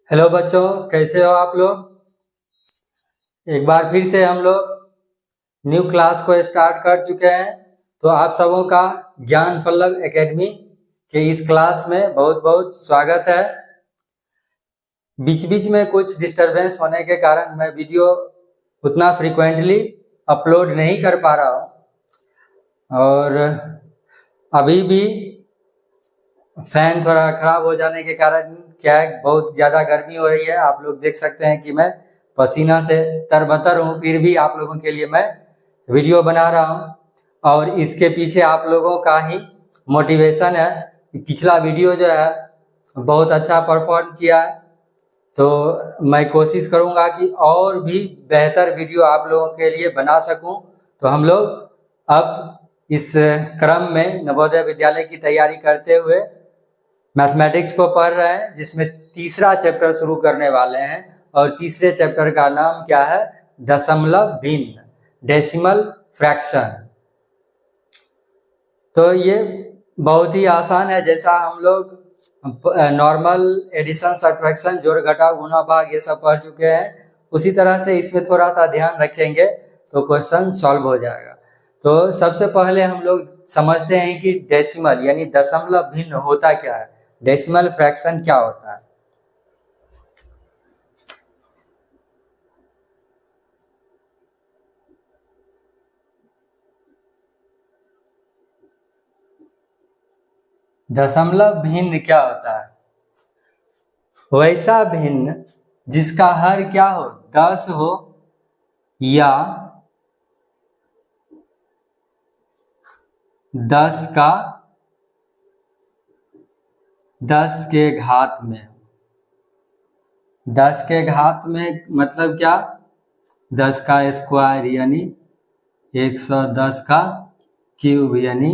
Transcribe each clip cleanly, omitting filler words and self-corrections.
Hello बच्चों, कैसे हो आप लोग। एक बार फिर से हम लोग न्यू क्लास को स्टार्ट कर चुके हैं। तो आप सबों का ज्ञान पल्लव एकेडमी के इस क्लास में बहुत बहुत स्वागत है। बीच बीच में कुछ डिस्टरबेंस होने के कारण मैं वीडियो उतना फ्रिक्वेंटली अपलोड नहीं कर पा रहा हूँ, और अभी भी फैन थोड़ा खराब हो जाने के कारण क्या है, बहुत ज़्यादा गर्मी हो रही है। आप लोग देख सकते हैं कि मैं पसीना से तरबतर हूँ, फिर भी आप लोगों के लिए मैं वीडियो बना रहा हूँ। और इसके पीछे आप लोगों का ही मोटिवेशन है। पिछला वीडियो जो है बहुत अच्छा परफॉर्म किया है, तो मैं कोशिश करूँगा कि और भी बेहतर वीडियो आप लोगों के लिए बना सकूँ। तो हम लोग अब इस क्रम में नवोदय विद्यालय की तैयारी करते हुए मैथमेटिक्स को पढ़ रहे हैं, जिसमें तीसरा चैप्टर शुरू करने वाले हैं। और तीसरे चैप्टर का नाम क्या है? दशमलव भिन्न, डेसिमल फ्रैक्शन। तो ये बहुत ही आसान है। जैसा हम लोग नॉर्मल एडिशन, सब्ट्रैक्शन, जोड़ घटाव, गुणा भाग ये सब पढ़ चुके हैं, उसी तरह से इसमें थोड़ा सा ध्यान रखेंगे तो क्वेश्चन सॉल्व हो जाएगा। तो सबसे पहले हम लोग समझते हैं कि डेसिमल यानी दशमलव भिन्न होता क्या है, डेसिमल फ्रैक्शन क्या होता है। दशमलव भिन्न क्या होता है? वैसा भिन्न जिसका हर क्या हो, 10 हो या 10 का 10 के घात में। 10 के घात में मतलब क्या? 10 का स्क्वायर यानी 110 का क्यूब यानी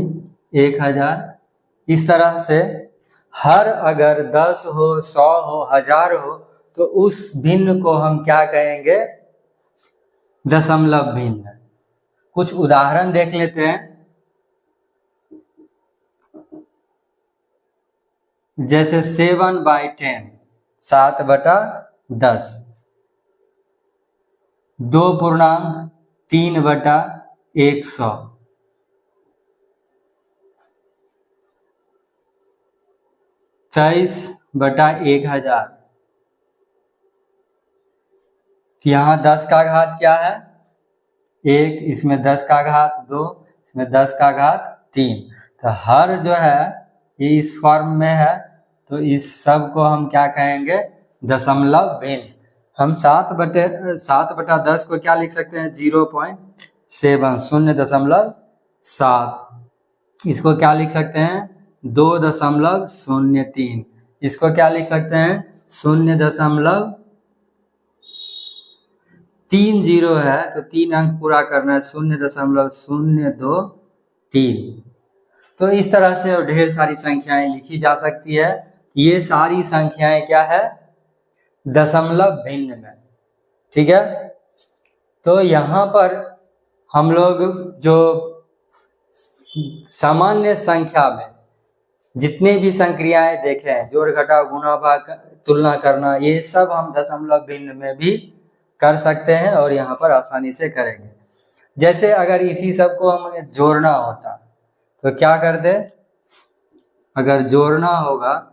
1000। इस तरह से हर अगर 10 हो, 100 हो, 1000 हो, तो उस भिन्न को हम क्या कहेंगे? दशमलव भिन्न। कुछ उदाहरण देख लेते हैं। जैसे 7/10, 7/10, 2.3/100, 23/1000। यहाँ 10 का घात क्या है? 1, इसमें 10 का घात 2, इसमें 10 का घात 3। तो हर जो है ये इस फॉर्म में है, तो इस सब को हम क्या कहेंगे? दशमलव भिन्न। हम 7/10 को क्या लिख सकते हैं? 0.7, 0.7। इसको क्या लिख सकते हैं? 2.03। इसको क्या लिख सकते हैं? 0.30 है, तो 3 अंक पूरा करना है, 0.023। तो इस तरह से ढेर सारी संख्याएं लिखी जा सकती है। ये सारी संख्याएं क्या है? दशमलव भिन्न में। ठीक है। तो यहाँ पर हम लोग जो सामान्य संख्या में जितने भी संक्रियाएं देखे हैं, जोड़ घटाव, गुणा भाग, तुलना करना, ये सब हम दशमलव भिन्न में भी कर सकते हैं और यहाँ पर आसानी से करेंगे। जैसे अगर इसी सब को हमें जोड़ना होता तो क्या करते? अगर जोड़ना होगा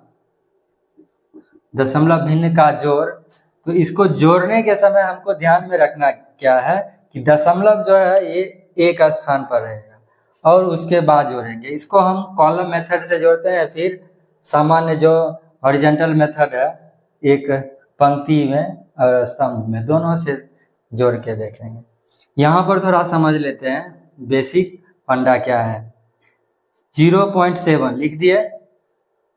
दशमलव भिन्न का जोड़, तो इसको जोड़ने के समय हमको ध्यान में रखना क्या है कि दशमलव जो है ये एक स्थान पर रहेगा और उसके बाद जोड़ेंगे। इसको हम कॉलम मेथड से जोड़ते हैं, फिर सामान्य जो हॉरिजॉन्टल मेथड है, एक पंक्ति में और स्तंभ में, दोनों से जोड़ के देखेंगे। यहाँ पर थोड़ा समझ लेते हैं बेसिक फंडा क्या है। 0.7 लिख दिए।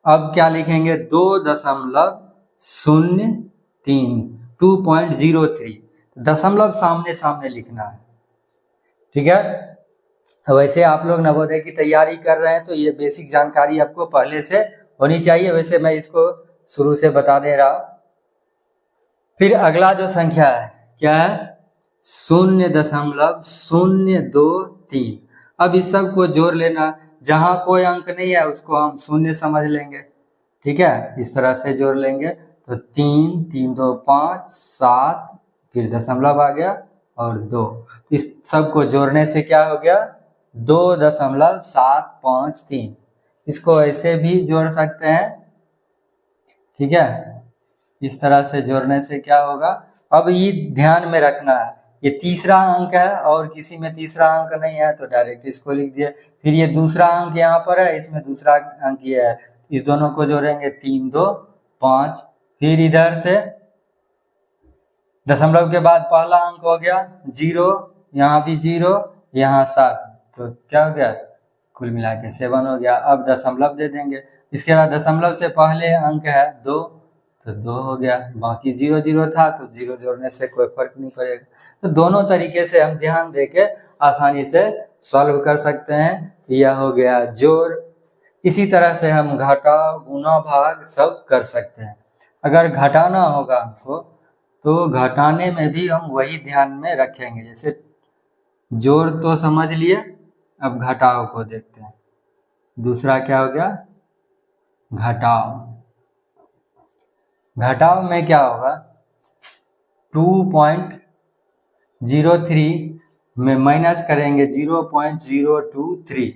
अब क्या लिखेंगे? 2.03, 2.03। दशमलव सामने सामने लिखना है। ठीक है। वैसे आप लोग नवोदय की तैयारी कर रहे हैं तो ये बेसिक जानकारी आपको पहले से होनी चाहिए। वैसे मैं इसको शुरू से बता दे रहा हूं। फिर अगला जो संख्या है क्या है? 0.023। अब इस सब को जोड़ लेना, जहां कोई अंक नहीं है उसको हम शून्य समझ लेंगे। ठीक है, इस तरह से जोड़ लेंगे तो 3, 3 2 5, 7, फिर दशमलव आ गया और 2। इस सब को जोड़ने से क्या हो गया 2.753। इसको ऐसे भी जोड़ सकते हैं, ठीक है। इस तरह से जोड़ने से क्या होगा, अब ये ध्यान में रखना है ये तीसरा अंक है और किसी में तीसरा अंक नहीं है तो डायरेक्ट इसको लिख दिए। फिर ये दूसरा अंक यहाँ पर है, इसमें दूसरा अंक ये है, इस दोनों को जोड़ेंगे 3 2 5। फिर इधर से दशमलव के बाद पहला अंक हो गया 0, यहाँ भी 0, यहाँ 7, तो क्या हो गया कुल मिला के 7 हो गया। अब दशमलव दे देंगे, इसके बाद दशमलव से पहले अंक है 2, तो 2 हो गया, बाकी 0 0 था तो 0 जोड़ने से कोई फर्क नहीं पड़ेगा। तो दोनों तरीके से हम ध्यान देके आसानी से सॉल्व कर सकते हैं। यह हो गया जोड़। इसी तरह से हम घटाव गुणा भाग सब कर सकते हैं। अगर घटाना होगा हमको तो घटाने में भी हम वही ध्यान में रखेंगे। जैसे जोड़ तो समझ लिए, अब घटाव को देखते हैं। दूसरा क्या हो गया घटाव। घटाव में क्या होगा 2.03 में माइनस करेंगे 0.023,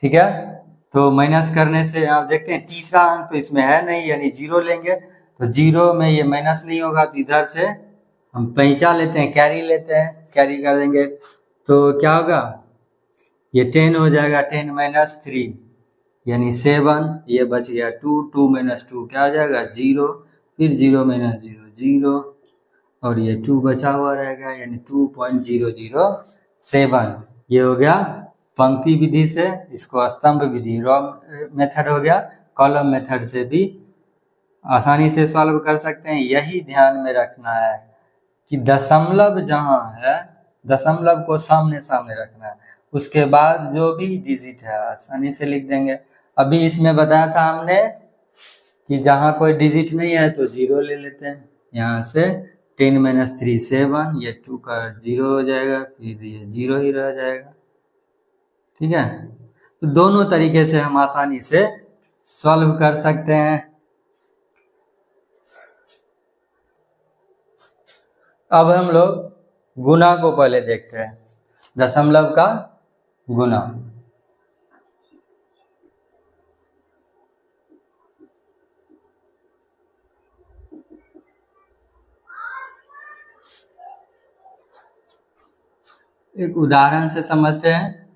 ठीक है। तो माइनस करने से आप देखते हैं तीसरा अंक तो इसमें है नहीं, यानी 0 लेंगे तो 0 में ये माइनस नहीं होगा, तो इधर से हम पैंचा लेते हैं, कैरी लेते हैं, कैरी कर देंगे तो क्या होगा ये 10 हो जाएगा, 10 - 3 यानी 7, ये बच गया 2, 2 - 2 क्या हो जाएगा 0, फिर 0 - 0 0 और ये 2 बचा हुआ रहेगा यानी 2.007। ये हो गया पंक्ति विधि से, इसको स्तंभ विधि रॉ मेथड हो गया। कॉलम मेथड से भी आसानी से सॉल्व कर सकते हैं। यही ध्यान में रखना है कि दशमलव जहाँ है दशमलव को सामने सामने रखना है, उसके बाद जो भी डिजिट है आसानी से लिख देंगे। अभी इसमें बताया था हमने कि जहाँ कोई डिजिट नहीं है तो 0 ले लेते हैं, यहाँ से 10 - 3 7, ये 2 का 0 हो जाएगा, फिर ये 0 ही रह जाएगा, ठीक है। तो दोनों तरीके से हम आसानी से सॉल्व कर सकते हैं। अब हम लोग गुना को पहले देखते हैं, दशमलव का गुना। एक उदाहरण से समझते हैं।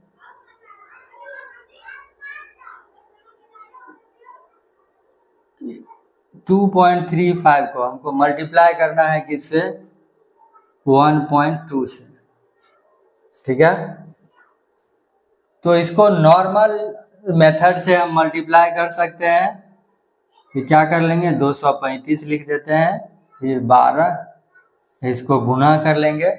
टू 2.35 को हमको मल्टीप्लाई करना है किससे 1.2 से, ठीक है। तो इसको नॉर्मल मेथड से हम मल्टीप्लाई कर सकते हैं। फिर क्या कर लेंगे 235 लिख देते हैं, फिर 12 इसको गुना कर लेंगे।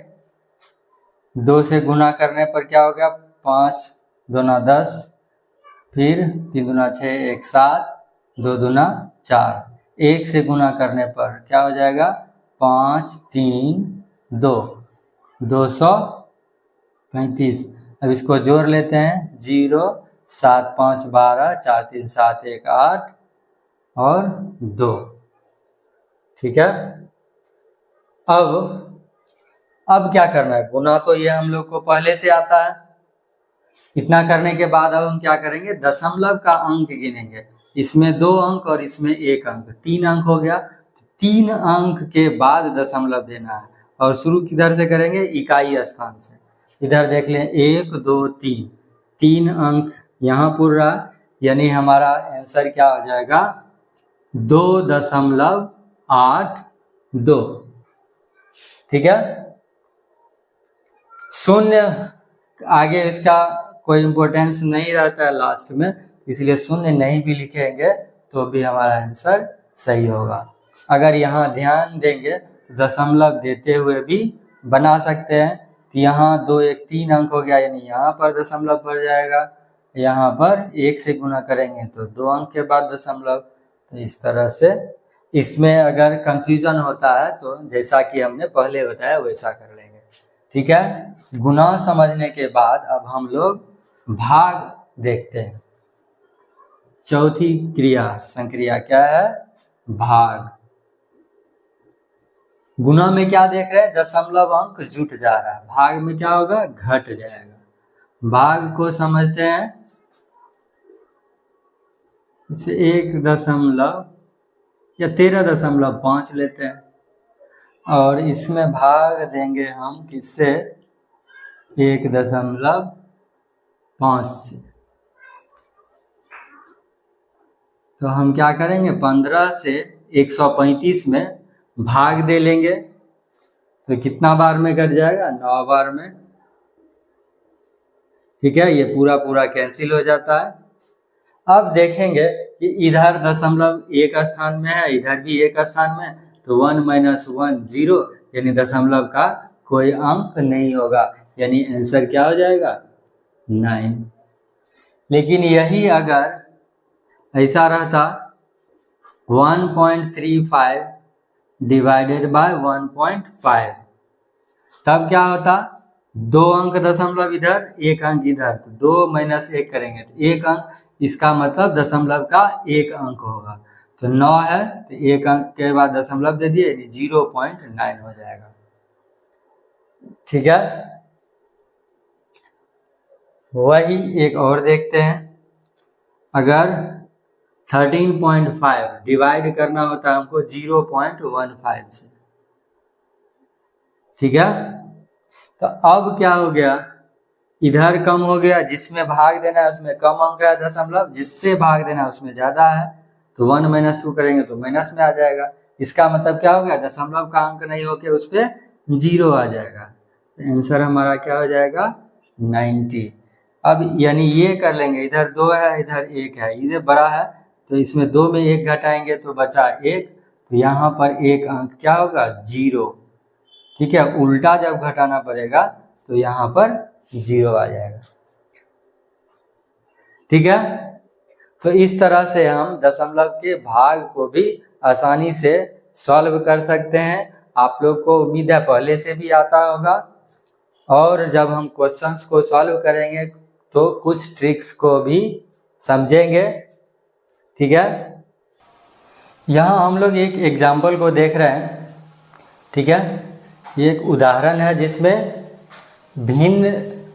2 से गुना करने पर क्या हो गया 5 दूना 10, फिर 3 दूना 6 1 7, 2 दूना 4। 1 से गुना करने पर क्या हो जाएगा 5 3 2 235। अब इसको जोड़ लेते हैं 0 7 5 12 4 3 7 1 8 और 2, ठीक है। अब क्या करना है, गुना तो ये हम लोग को पहले से आता है। इतना करने के बाद अब हम क्या करेंगे दशमलव का अंक गिनेंगे। इसमें 2 अंक और इसमें 1 अंक, 3 अंक हो गया। 3 अंक के बाद दशमलव देना है और शुरू किधर से करेंगे इकाई स्थान से। इधर देख लें 1 2 3, 3 अंक यहाँ पूर रहा, यानी हमारा आंसर क्या हो जाएगा 2.82, ठीक है। शून्य आगे इसका कोई इम्पोर्टेंस नहीं रहता है लास्ट में, इसलिए शून्य नहीं भी लिखेंगे तो भी हमारा आंसर सही होगा। अगर यहाँ ध्यान देंगे तो दशमलव देते हुए भी बना सकते हैं। तो यहाँ 2 1 3 अंक हो गया, यानी यहाँ पर दशमलव पड़ जाएगा। यहाँ पर 1 से गुना करेंगे तो 2 अंक के बाद दशमलव। तो इस तरह से इसमें अगर कंफ्यूजन होता है तो जैसा कि हमने पहले बताया वैसा कर लेंगे, ठीक है। गुना समझने के बाद अब हम लोग भाग देखते हैं। चौथी क्रिया संक्रिया क्या है भाग। गुना में क्या देख रहे हैं, दशमलव अंक जुट जा रहा है, भाग में क्या होगा, घट जाएगा। भाग को समझते हैं, इसे 1 या 13.5 लेते हैं और इसमें भाग देंगे हम किससे, 1.5 से। तो हम क्या करेंगे, 15 से 135 में भाग दे लेंगे तो कितना बार में कट जाएगा, 9 बार में। ठीक है, ये पूरा पूरा कैंसिल हो जाता है। अब देखेंगे कि इधर दशमलव एक स्थान में है, इधर भी एक स्थान में, तो 1 - 1 0, यानी दशमलव का कोई अंक नहीं होगा, यानी आंसर क्या हो जाएगा, 9। लेकिन यही अगर ऐसा रहता 1.35 डिवाइडेड बाय 1.5, तब क्या होता, 2 अंक दशमलव इधर, 1 अंक इधर, तो 2 - 1 करेंगे तो 1 अंक, इसका मतलब दशमलव का 1 अंक होगा। तो 9 है तो 1 अंक के बाद दशमलव दे दिए, 0.9 हो जाएगा। ठीक है, वही एक और देखते हैं। अगर 13.5 डिवाइड करना होता है हमको 0.15 से। ठीक है, तो अब क्या हो गया, इधर कम हो गया, जिसमें भाग देना है उसमें कम अंक है दशमलव, जिससे भाग देना है उसमें ज्यादा है, तो 1 - 2 करेंगे तो माइनस में आ जाएगा। इसका मतलब क्या हो गया, दशमलव का अंक नहीं होके उस पर 0 आ जाएगा। तो आंसर हमारा क्या हो जाएगा, 90। अब यानी ये कर लेंगे, इधर 2 है इधर 1 है, इधर बड़ा है तो इसमें 2 में 1 घटाएंगे तो बचा 1, तो यहाँ पर 1 अंक क्या होगा, 0। ठीक है, उल्टा जब घटाना पड़ेगा तो यहाँ पर 0 आ जाएगा। ठीक है, तो इस तरह से हम दशमलव के भाग को भी आसानी से सॉल्व कर सकते हैं। आप लोग को उम्मीद है पहले से भी आता होगा, और जब हम क्वेश्चंस को सॉल्व करेंगे तो कुछ ट्रिक्स को भी समझेंगे। ठीक है, यहाँ हम लोग एक एग्जाम्पल को देख रहे हैं। ठीक है, ये एक उदाहरण है जिसमें भिन्न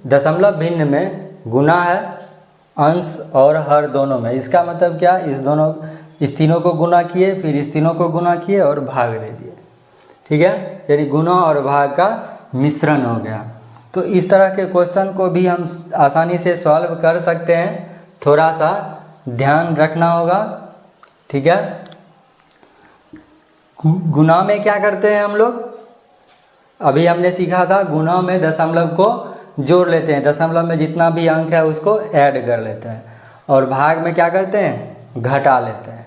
दशमलव भिन्न में गुना है, अंश और हर दोनों में। इसका मतलब क्या, इस तीनों को गुना किए, फिर इस तीनों को गुना किए और भाग दे दिए। ठीक है, यानी गुना और भाग का मिश्रण हो गया। तो इस तरह के क्वेश्चन को भी हम आसानी से सॉल्व कर सकते हैं, थोड़ा सा ध्यान रखना होगा। ठीक है, गुना में क्या करते हैं हम लोग, अभी हमने सीखा था, गुना में दशमलव को जोड़ लेते हैं, दशमलव में जितना भी अंक है उसको ऐड कर लेते हैं, और भाग में क्या करते हैं, घटा लेते हैं।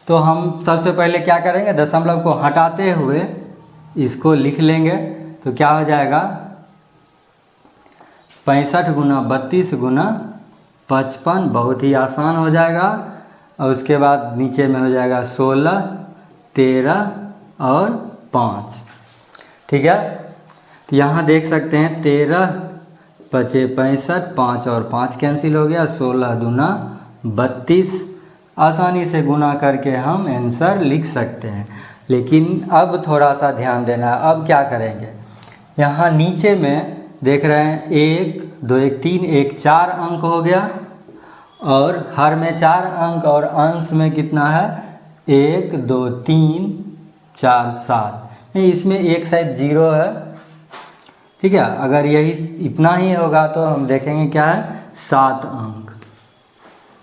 तो हम सबसे पहले क्या करेंगे, दशमलव को हटाते हुए इसको लिख लेंगे, तो क्या हो जाएगा, 65 गुना 32 गुना 55, बहुत ही आसान हो जाएगा। और उसके बाद नीचे में हो जाएगा 16, 13 और 5। ठीक है, तो यहाँ देख सकते हैं 13 × 5 = 65, 5 और 5 कैंसिल हो गया, 16 दूना 32। आसानी से गुना करके हम आंसर लिख सकते हैं। लेकिन अब थोड़ा सा ध्यान देना है। अब क्या करेंगे, यहाँ नीचे में देख रहे हैं 1 2 1 3, 1 4 अंक हो गया, और हर में 4 अंक, और अंश में कितना है, 1 2 3 4 7। इसमें एक शायद 0 है। ठीक है, अगर यही इतना ही होगा तो हम देखेंगे क्या है, 7 अंक।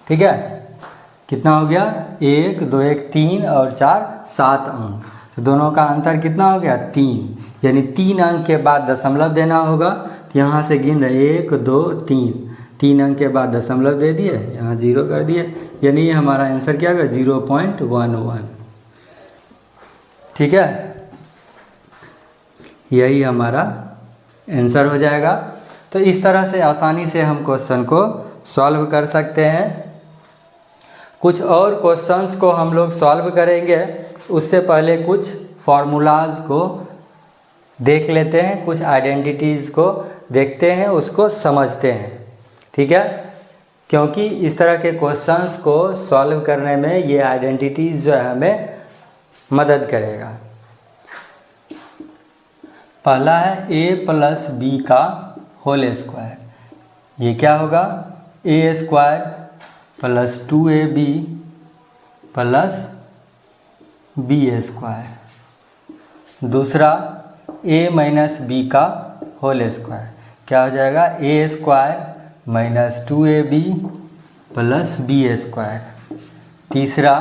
ठीक है, कितना हो गया, 1 2 1 3 और 4 7 अंक, तो दोनों का अंतर कितना हो गया, 3। यानी 3 अंक के बाद दशमलव देना होगा। तो यहाँ से गिन रहे 1 2 3 अंक के बाद दशमलव दे दिए, यहाँ 0 कर दिए, यानी हमारा आंसर क्या होगा, 0.11। ठीक है, यही हमारा आंसर हो जाएगा। तो इस तरह से आसानी से हम क्वेश्चन को सॉल्व कर सकते हैं। कुछ और क्वेश्चंस को हम लोग सॉल्व करेंगे, उससे पहले कुछ फार्मूलाज को देख लेते हैं, कुछ आइडेंटिटीज़ को देखते हैं, उसको समझते हैं। ठीक है, क्योंकि इस तरह के क्वेश्चंस को सॉल्व करने में ये आइडेंटिटीज़ जो है हमें मदद करेगा। पहला है a प्लस बी का होल स्क्वायर, ये क्या होगा a square plus 2ab plus B square. दूसरा a माइनस बी का होल स्क्वायर, क्या हो जाएगा a square minus 2ab plus B square. तीसरा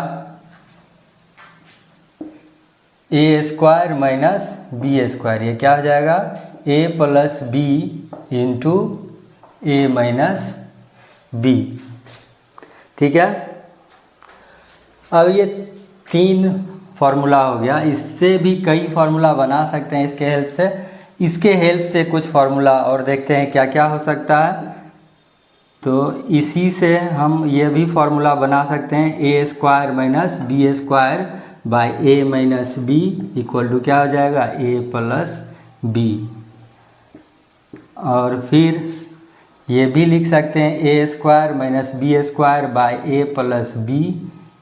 a square minus B square, ये क्या हो जाएगा a plus B into A minus B. ठीक है, अब ये 3 फार्मूला हो गया। इससे भी कई फार्मूला बना सकते हैं इसके हेल्प से। इसके हेल्प से कुछ फार्मूला और देखते हैं क्या क्या हो सकता है। तो इसी से हम ये भी फार्मूला बना सकते हैं, A square minus B square by A minus B equal to क्या हो जाएगा ए प्लस बी। और फिर ये भी लिख सकते हैं A square minus B square by A plus B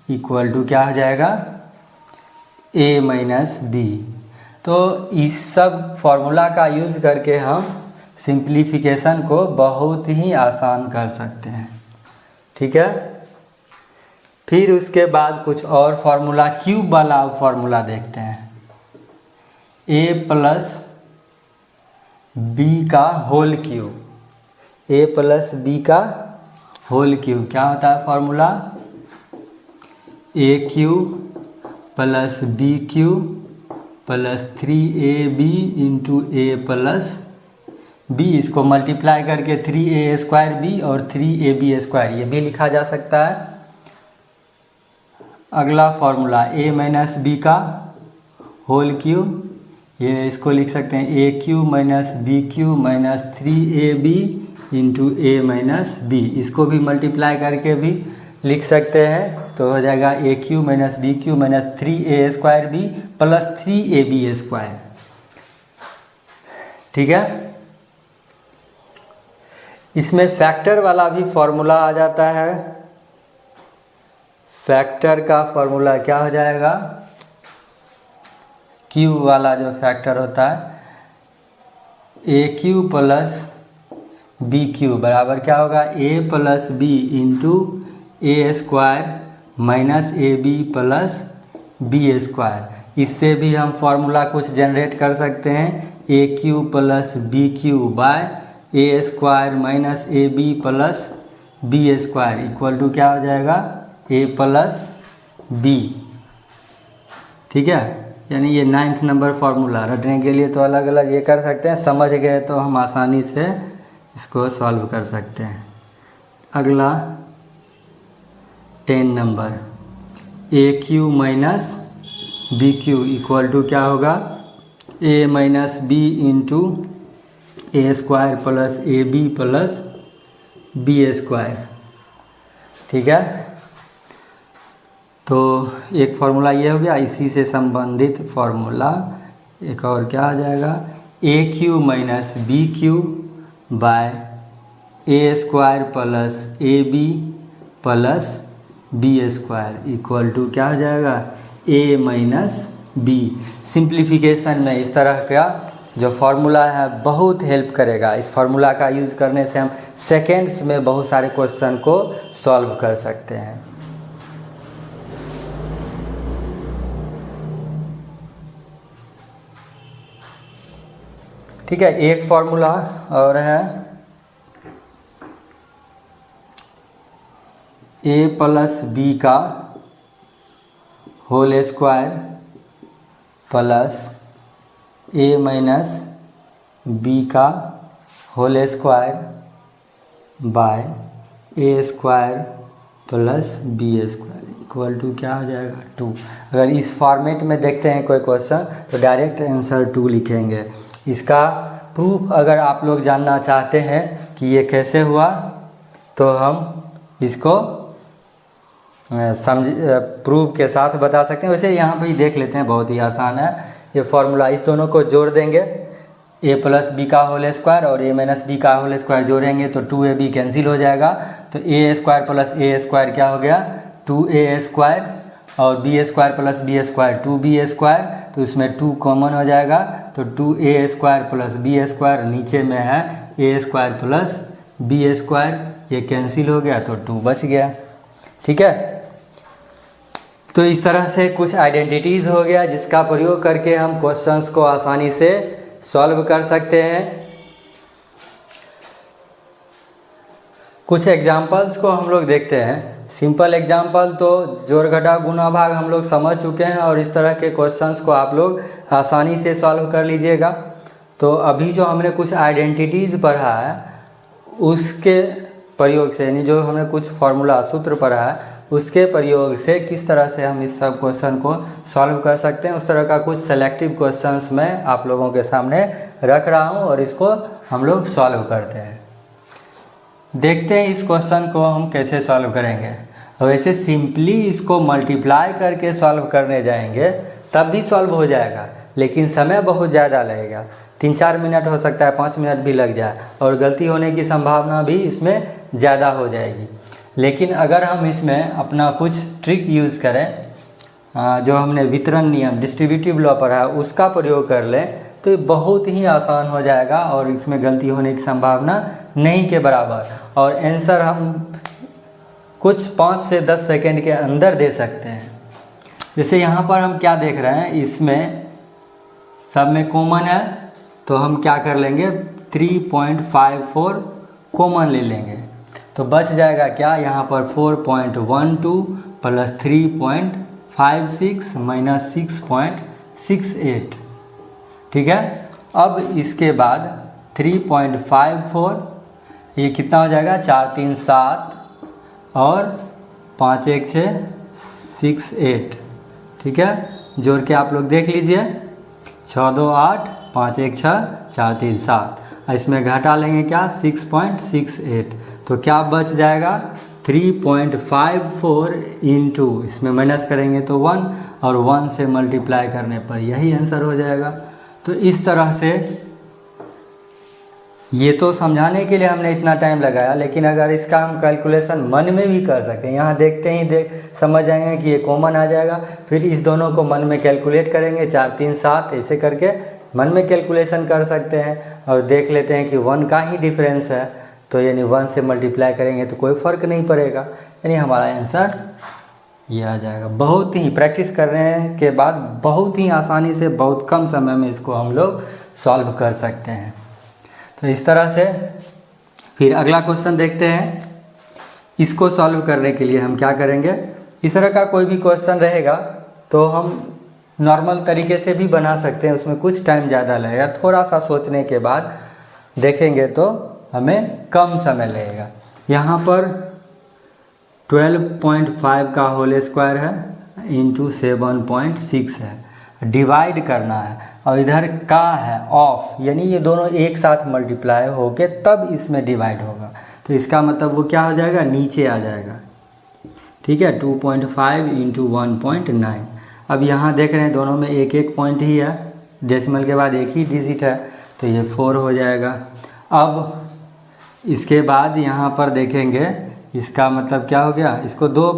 equal to क्या हो जाएगा ए माइनस बी। तो इस सब फार्मूला का यूज़ करके हम सिंप्लीफिकेशन को बहुत ही आसान कर सकते हैं। ठीक है, फिर उसके बाद कुछ और फार्मूला, क्यूब वाला फार्मूला देखते हैं। ए प्लस बी का whole cube, A plus B का होल क्यूब क्या होता है formula, A cube plus B cube plus 3ab into A plus B. इसको मल्टीप्लाई करके 3a स्क्वायर बी और 3ab स्क्वायर ये भी लिखा जा सकता है। अगला फार्मूला a माइनस बी का होल क्यूब, ये इसको लिख सकते हैं A cube minus B cube minus 3ab into A minus B. इसको भी मल्टीप्लाई करके भी लिख सकते हैं, तो हो जाएगा A cube minus B cube minus 3a square B plus 3ab square. ठीक है, इसमें फैक्टर वाला भी फॉर्मूला आ जाता है। फैक्टर का फॉर्मूला क्या हो जाएगा, क्यूब वाला जो फैक्टर होता है A cube plus B cube बराबर क्या होगा A plus B into A square minus A B plus B square. इससे भी हम फार्मूला कुछ जनरेट कर सकते हैं, A cube plus B cube by A square minus A B plus B square equal to क्या हो जाएगा ए प्लस बी। ठीक है, यानी ये 9th नंबर फार्मूला। रटने के लिए तो अलग अलग ये कर सकते हैं, समझ गए तो हम आसानी से इसको सॉल्व कर सकते हैं। अगला 10 number, A cube minus B cube equal to क्या होगा A minus B into A square plus A B plus B square. ठीक है, तो एक फार्मूला ये हो गया। इसी से संबंधित फार्मूला एक और क्या आ जाएगा, A cube minus B cube by A square plus A B plus B square equal to क्या हो जाएगा ए माइनस बी। सिंप्लीफिकेशन में इस तरह का जो फार्मूला है बहुत हेल्प करेगा। इस फार्मूला का यूज़ करने से हम सेकेंड्स में बहुत सारे क्वेश्चन को सॉल्व कर सकते हैं। ठीक है, एक फार्मूला और है ए प्लस बी का whole square plus A minus B का whole square by A square plus B square equal to क्या हो जाएगा 2। अगर इस फॉर्मेट में देखते हैं कोई क्वेश्चन तो डायरेक्ट आंसर 2 लिखेंगे। इसका प्रूफ अगर आप लोग जानना चाहते हैं कि ये कैसे हुआ तो हम इसको प्रूफ के साथ बता सकते हैं। वैसे यहाँ पे ही देख लेते हैं, बहुत ही आसान है ये फार्मूला। इस दोनों को जोड़ देंगे, ए प्लस बी का होल स्क्वायर और ए माइनस बी का होल स्क्वायर जोड़ेंगे तो 2ab कैंसिल हो जाएगा। तो A square plus A square क्या हो गया 2a स्क्वायर और B square plus B square 2b², तो इसमें 2 कॉमन हो जाएगा, तो 2a² प्लस b², नीचे में है a² प्लस b², ये कैंसिल हो गया तो 2 बच गया। ठीक है, तो इस तरह से कुछ आइडेंटिटीज़ हो गया जिसका प्रयोग करके हम क्वेश्चंस को आसानी से सॉल्व कर सकते हैं। कुछ एग्जाम्पल्स को हम लोग देखते हैं। सिंपल एग्जाम्पल तो जोड़ घटा गुणा भाग हम लोग समझ चुके हैं और इस तरह के क्वेश्चंस को आप लोग आसानी से सॉल्व कर लीजिएगा। तो अभी जो हमने कुछ आइडेंटिटीज़ पढ़ा है उसके प्रयोग से, यानी जो हमने कुछ फार्मूला सूत्र पढ़ा है उसके प्रयोग से किस तरह से हम इस सब क्वेश्चन को सॉल्व कर सकते हैं, उस तरह का कुछ सेलेक्टिव क्वेश्चंस मैं आप लोगों के सामने रख रहा हूं और इसको हम लोग सॉल्व करते हैं। देखते हैं इस क्वेश्चन को हम कैसे सॉल्व करेंगे। वैसे सिंपली इसको मल्टीप्लाई करके सॉल्व करने जाएंगे तब भी सॉल्व हो जाएगा, लेकिन समय बहुत ज़्यादा लगेगा, 3-4 मिनट हो सकता है, 5 मिनट भी लग जाए और गलती होने की संभावना भी इसमें ज़्यादा हो जाएगी। लेकिन अगर हम इसमें अपना कुछ ट्रिक यूज़ करें, जो हमने वितरण नियम डिस्ट्रीब्यूटिव लॉ पढ़ा है उसका प्रयोग कर लें तो ये बहुत ही आसान हो जाएगा और इसमें गलती होने की संभावना नहीं के बराबर, और आंसर हम कुछ 5 से 10 सेकंड के अंदर दे सकते हैं। जैसे यहाँ पर हम क्या देख रहे हैं, इसमें सब में कॉमन है तो हम क्या कर लेंगे 3.54 कॉमन ले लेंगे, तो बच जाएगा क्या यहाँ पर 4.12 प्लस 3.56 माइनस 6.68। ठीक है, अब इसके बाद 3.54 ये कितना हो जाएगा 4 3 7 और 5 1 6 6 8। ठीक है, जोड़ के आप लोग देख लीजिए 6 2 8 5 1 6 4 3 7, इसमें घटा लेंगे क्या 6.68, तो क्या बच जाएगा 3.54 इंटू इसमें माइनस करेंगे तो 1 और 1 से मल्टीप्लाई करने पर यही आंसर हो जाएगा। तो इस तरह से ये तो समझाने के लिए हमने इतना टाइम लगाया, लेकिन अगर इसका हम कैलकुलेशन मन में भी कर सकते हैं, यहाँ देखते ही समझ जाएंगे कि ये कॉमन आ जाएगा, फिर इस दोनों को मन में कैलकुलेट करेंगे 4 3 7 ऐसे करके मन में कैलकुलेशन कर सकते हैं और देख लेते हैं कि 1 का ही डिफरेंस है, तो यानी 1 से मल्टीप्लाई करेंगे तो कोई फ़र्क नहीं पड़ेगा, यानी हमारा आंसर ये आ जाएगा। बहुत ही प्रैक्टिस करने के बाद बहुत ही आसानी से बहुत कम समय में इसको हम लोग सॉल्व कर सकते हैं। तो इस तरह से फिर अगला क्वेश्चन देखते हैं। इसको सॉल्व करने के लिए हम क्या करेंगे, इस तरह का कोई भी क्वेश्चन रहेगा तो हम नॉर्मल तरीके से भी बना सकते हैं, उसमें कुछ टाइम ज़्यादा लगेगा, थोड़ा सा सोचने के बाद देखेंगे तो हमें कम समय लगेगा। यहाँ पर 12.5 का होल स्क्वायर है इंटू 7.6 है, डिवाइड करना है, और इधर का है ऑफ, यानी ये दोनों एक साथ मल्टीप्लाई होके तब इसमें डिवाइड होगा, तो इसका मतलब वो क्या हो जाएगा नीचे आ जाएगा। ठीक है, 2.5 इंटू 1.9। अब यहाँ देख रहे हैं दोनों में एक एक पॉइंट ही है, डेसिमल के बाद एक ही डिजिट है, तो ये 4 हो जाएगा। अब इसके बाद यहाँ पर देखेंगे इसका मतलब क्या हो गया, इसको दो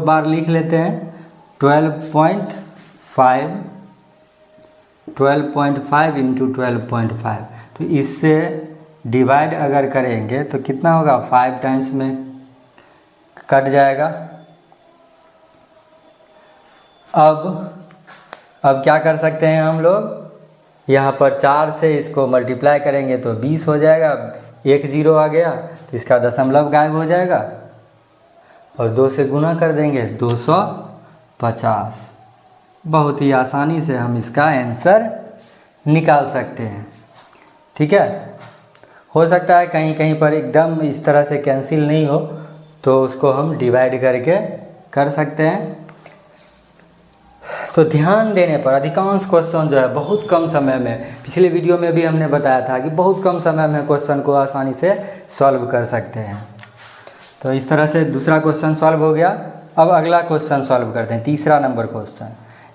बार लिख लेते हैं, 12.5 इंटू 12.5, तो इससे डिवाइड अगर करेंगे तो कितना होगा 5 टाइम्स में कट जाएगा। अब क्या कर सकते हैं हम लोग, यहाँ पर 4 से इसको मल्टीप्लाई करेंगे तो 20 हो जाएगा, 1 0 आ गया तो इसका दशमलव गायब हो जाएगा, और 2 से गुना कर देंगे 250। बहुत ही आसानी से हम इसका आंसर निकाल सकते हैं। ठीक है, हो सकता है कहीं कहीं पर एकदम इस तरह से कैंसिल नहीं हो तो उसको हम डिवाइड करके कर सकते हैं। तो ध्यान देने पर अधिकांश क्वेश्चन जो है बहुत कम समय में, पिछले वीडियो में भी हमने बताया था कि बहुत कम समय में क्वेश्चन को आसानी से सॉल्व कर सकते हैं। तो इस तरह से दूसरा क्वेश्चन सॉल्व हो गया। अब अगला क्वेश्चन सॉल्व करते हैं, तीसरा नंबर क्वेश्चन।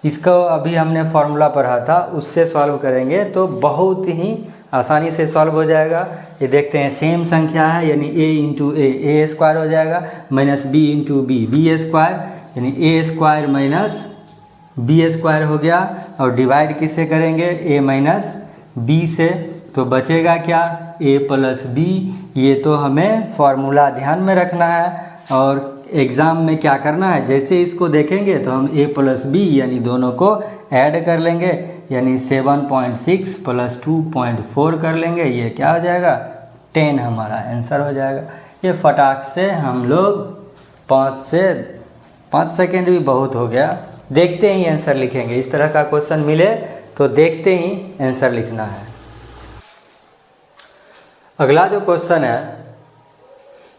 इसको अभी हमने फार्मूला पढ़ा था उससे सॉल्व करेंगे तो बहुत ही आसानी से सॉल्व हो जाएगा। ये देखते हैं सेम संख्या है, यानी a इंटू ए स्क्वायर हो जाएगा, minus b into B square, यानी A square minus B square हो गया, और डिवाइड किससे करेंगे, ए माइनस बी से, तो बचेगा क्या, ए प्लस बी। ये तो हमें फॉर्मूला ध्यान में रखना है, और एग्ज़ाम में क्या करना है, जैसे इसको देखेंगे तो हम ए प्लस बी यानी दोनों को ऐड कर लेंगे, यानी 7.6 प्लस 2.4 कर लेंगे, ये क्या हो जाएगा 10 हमारा आंसर हो जाएगा। ये फटाक से हम लोग 5 सेकेंड भी बहुत हो गया, देखते ही आंसर लिखेंगे। इस तरह का क्वेश्चन मिले तो देखते ही आंसर लिखना है। अगला जो क्वेश्चन है,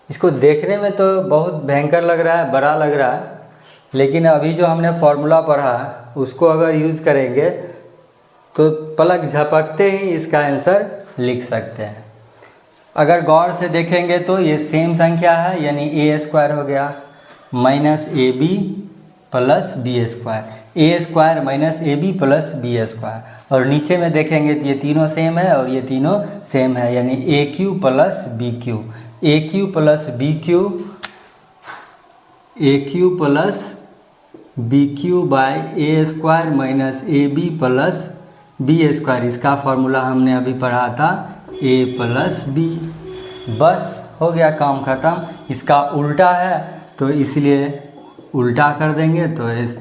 इसको देखने में तो बहुत भयंकर लग रहा है, बड़ा लग रहा है, लेकिन अभी जो हमने फॉर्मूला पढ़ा उसको अगर यूज़ करेंगे तो पलक झपकते ही इसका आंसर लिख सकते हैं। अगर गौर से देखेंगे तो ये सेम संख्या है, यानी ए स्क्वायर हो गया minus A B plus B square, A square minus A B plus B square, और नीचे में देखेंगे तो ये तीनों सेम है और ये तीनों सेम है, यानी A cube plus B cube, A cube plus B cube, A cube plus B cube by A square minus A B plus B square. इसका फॉर्मूला हमने अभी पढ़ा था ए प्लस बी। बस हो गया, काम ख़त्म। इसका उल्टा है तो इसलिए उल्टा कर देंगे तो इस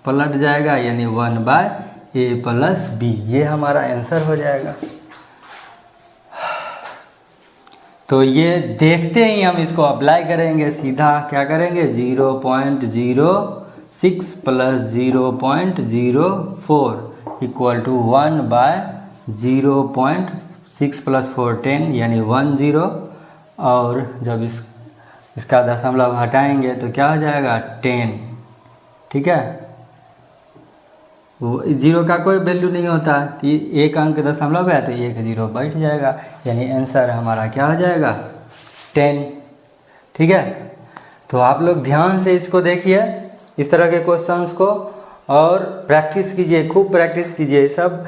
पलट जाएगा, यानी 1/a प्लस बी, ये हमारा आंसर हो जाएगा। तो ये देखते ही हम इसको अप्लाई करेंगे, सीधा क्या करेंगे 0.06 प्लस 0.04 इक्वल टू 1/0.6 प्लस 4 10, यानी 10, और जब इसका दशमलव हटाएंगे तो क्या हो जाएगा 10, ठीक है। वो 0 का कोई वैल्यू नहीं होता, तो एक अंक दशमलव है तो 1 0 बैठ जाएगा, यानी आंसर हमारा क्या हो जाएगा 10, ठीक है। तो आप लोग ध्यान से इसको देखिए, इस तरह के क्वेश्चंस को, और प्रैक्टिस कीजिए, खूब प्रैक्टिस कीजिए। सब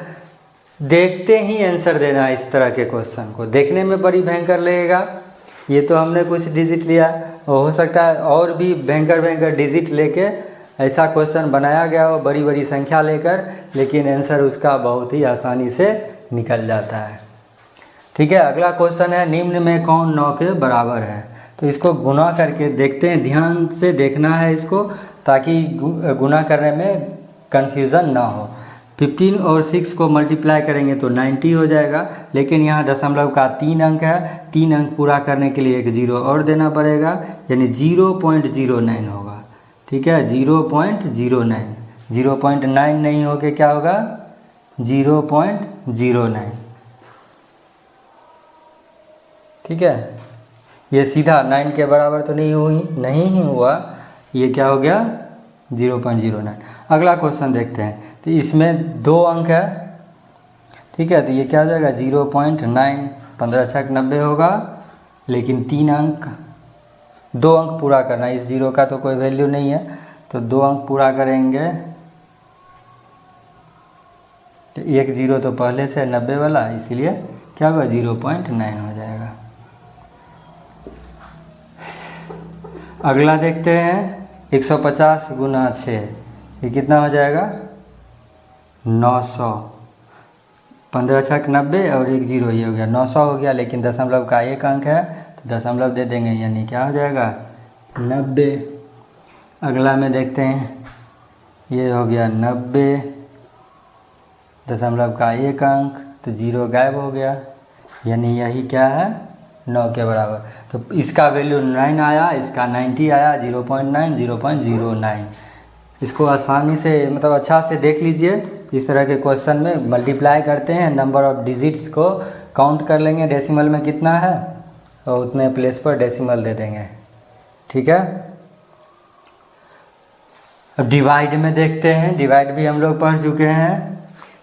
देखते ही आंसर देना, इस तरह के क्वेश्चन को देखने में बड़ी भयंकर लगेगा। ये तो हमने कुछ डिजिट लिया, हो सकता है और भी भयंकर डिजिट लेके ऐसा क्वेश्चन बनाया गया हो, बड़ी बड़ी संख्या लेकर, लेकिन आंसर उसका बहुत ही आसानी से निकल जाता है, ठीक है। अगला क्वेश्चन है, निम्न में कौन 9 के बराबर है। तो इसको गुना करके देखते हैं, ध्यान से देखना है इसको, ताकि गुना करने में कन्फ्यूज़न ना हो। 15 और 6 को मल्टीप्लाई करेंगे तो 90 हो जाएगा, लेकिन यहाँ दशमलव का 3 अंक है, 3 अंक पूरा करने के लिए एक 0 और देना पड़ेगा, यानी 0.09 होगा, ठीक है। 0.09, 0.9 नहीं हो के क्या होगा 0.09, ठीक है। ये सीधा 9 के बराबर तो नहीं ही हुआ, ये क्या हो गया 0.09। अगला क्वेश्चन देखते हैं, तो इसमें 2 अंक है, ठीक है, तो ये क्या हो जाएगा 0.9, 15 छक 90 होगा, लेकिन 3 अंक 2 अंक पूरा करना, इस 0 का तो कोई वैल्यू नहीं है, तो 2 अंक पूरा करेंगे तो 1 0 तो पहले से 90 वाला, इसीलिए क्या होगा 0.9 हो जाएगा। अगला देखते हैं, 150 गुना 6, ये कितना हो जाएगा 900, 15 छक 90 और 1 0, ये हो गया 900 हो गया, लेकिन दशमलव का 1 अंक है तो दशमलव दे देंगे, यानी क्या हो जाएगा 90। अगला में देखते हैं, ये हो गया 90, दशमलव का 1 अंक, तो 0 गायब हो गया, यानी यही क्या है 9 के बराबर। तो इसका वैल्यू 9 आया, इसका 90 आया, 0.9 0.09। इसको आसानी से मतलब अच्छा से देख लीजिए, इस तरह के क्वेश्चन में मल्टीप्लाई करते हैं, नंबर ऑफ डिजिट्स को काउंट कर लेंगे, डेसिमल में कितना है और उतने प्लेस पर डेसिमल दे देंगे, ठीक है। अब डिवाइड में देखते हैं, डिवाइड भी हम लोग पढ़ चुके हैं।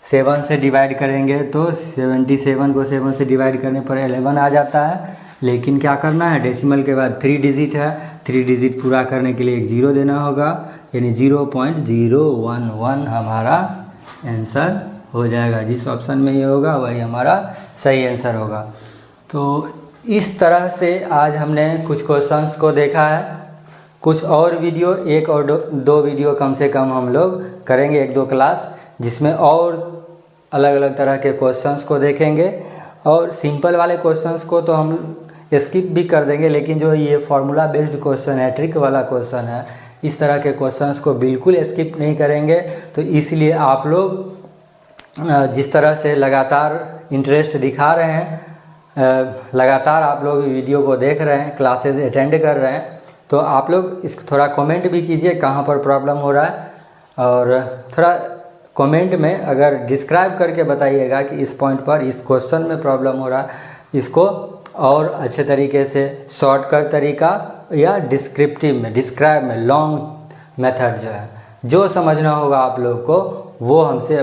7 से डिवाइड करेंगे तो 77 को 7 से डिवाइड करने पर 11 आ जाता है, लेकिन क्या करना है, डेसिमल के बाद 3 डिजिट है, 3 डिजिट पूरा करने के लिए एक 0 देना होगा, यानी 0.011 हमारा आंसर हो जाएगा। जिस ऑप्शन में ये होगा वही हमारा सही आंसर होगा। तो इस तरह से आज हमने कुछ क्वेश्चंस को देखा है, कुछ और वीडियो, एक और दो वीडियो कम से कम हम लोग करेंगे, 1-2 क्लास, जिसमें और अलग अलग तरह के क्वेश्चंस को देखेंगे। और सिंपल वाले क्वेश्चंस को तो हम स्किप भी कर देंगे, लेकिन जो ये फार्मूला बेस्ड क्वेश्चन है, ट्रिक वाला क्वेश्चन है, इस तरह के क्वेश्चंस को बिल्कुल स्किप नहीं करेंगे। तो इसलिए आप लोग जिस तरह से लगातार इंटरेस्ट दिखा रहे हैं, लगातार आप लोग वीडियो को देख रहे हैं, क्लासेस अटेंड कर रहे हैं, तो आप लोग इसको थोड़ा कमेंट भी कीजिए कहाँ पर प्रॉब्लम हो रहा है, और थोड़ा कमेंट में अगर डिस्क्राइब करके बताइएगा कि इस पॉइंट पर, इस क्वेश्चन में प्रॉब्लम हो रहा है, इसको और अच्छे तरीके से शॉर्टकट तरीका या डिस्क्रिप्टिव में, डिस्क्राइब में, लॉन्ग मेथड जो है, जो समझना होगा आप लोग को वो हमसे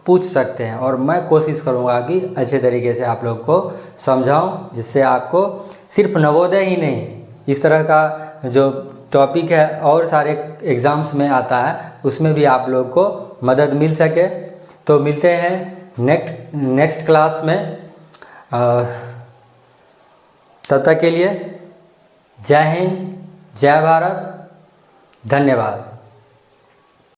पूछ सकते हैं, और मैं कोशिश करूंगा कि अच्छे तरीके से आप लोग को समझाऊं, जिससे आपको सिर्फ नवोदय ही नहीं, इस तरह का जो टॉपिक है और सारे एग्ज़ाम्स में आता है, उसमें भी आप लोग को मदद मिल सके। तो मिलते हैं नेक्स्ट क्लास में। तब तक के लिए जय हिंद, जय भारत, धन्यवाद।